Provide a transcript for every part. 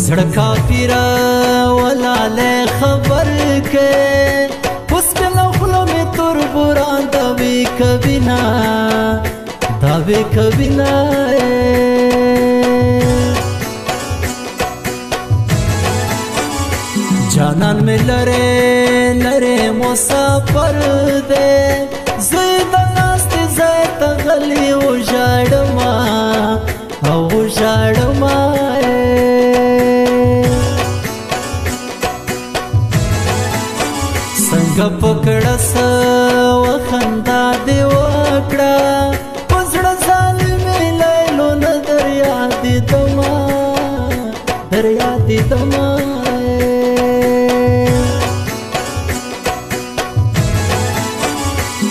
زړه پیرا ولاله خبر کې اوس کله خلو می تور بران دوي کبینا جانان میں لرے مسافر دے زید ناست زید غلی وجاڑما سنگ پکڑس وخندا دی وکڑا پزړه ظالمې لیلو نه دریا دی دما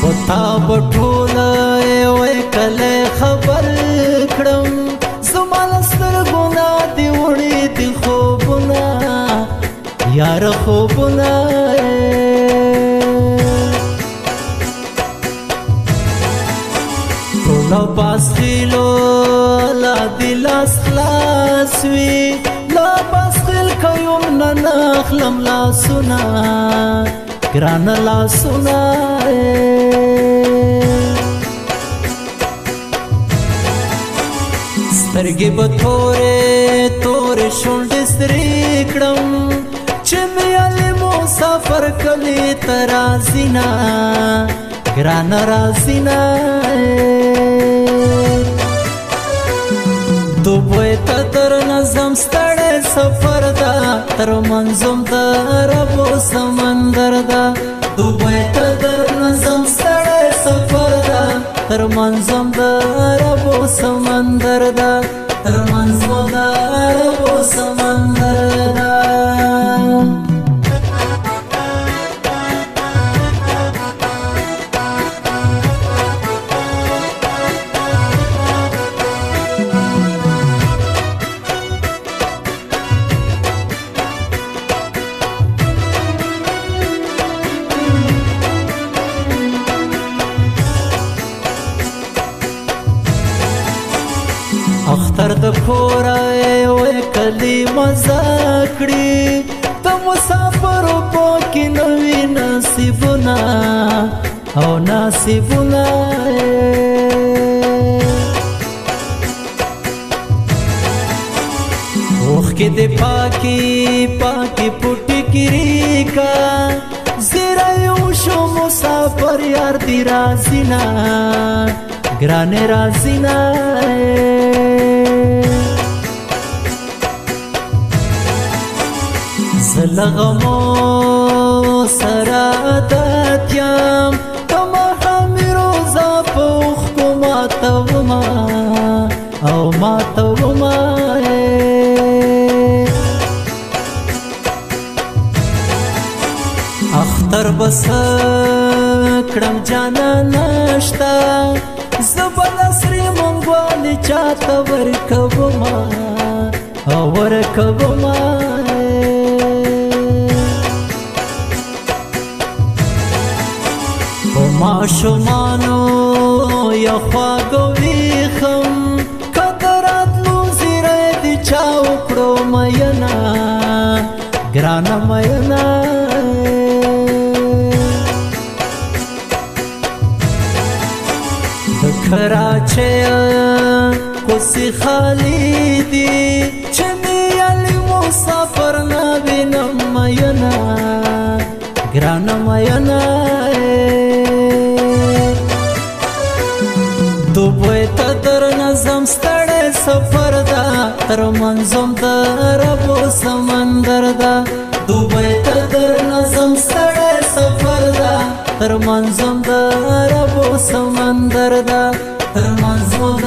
پتا بټوله وای کله خبر کړم زمال سترګونه دی وړي دی خوبونه یار خوبونه ټوله پاس خیلو لا دلاس خلاص وي لا پاس خیل کوم نه نخلم لاسونه ګرانه لاسونه سترګې به تورې شونډې سرې کړم چې مې علي مسافر کلي ته راځينه ګرانه راځينه دوبۍ ته تر نظم ستړی سفر ده تر منظم د عرب و سمندر ده دوبۍ ته تر نظم ستړی سفر ده تر منظم د عرب و سمندر ده تر منظم د عرب و سمندر ده اختر د کورای وای کلی مزه کړی ته مسافر په کې نوې نصیبونه او نصیبونه اوخ کې د پاکي پټی کړی کا زیرا یو شو مسافر یار دی رازینا ګرانه رازینا زلغمو سرادت یم تما حمی روزا پوخ کو ماتوما او ماتوما اختر بس کړم جانا نشتا زبل سری مونږوالی چاته ورکوما ماشومانو یا خواږه وریښم قدرات لو زیری د چا وکړو مینا ګرانه مینا د کراچۍ کوڅې خالي دي چې مې علي مسافر نه وینم مینا ګرانه مینا دوبۍ ته تر نظم ستړی سفر ده تر منظم د عرب و سمندر ده دوبۍ ته تر نظم ستړی سفر ده تر منظم د عرب و سمندر ده تر منظم د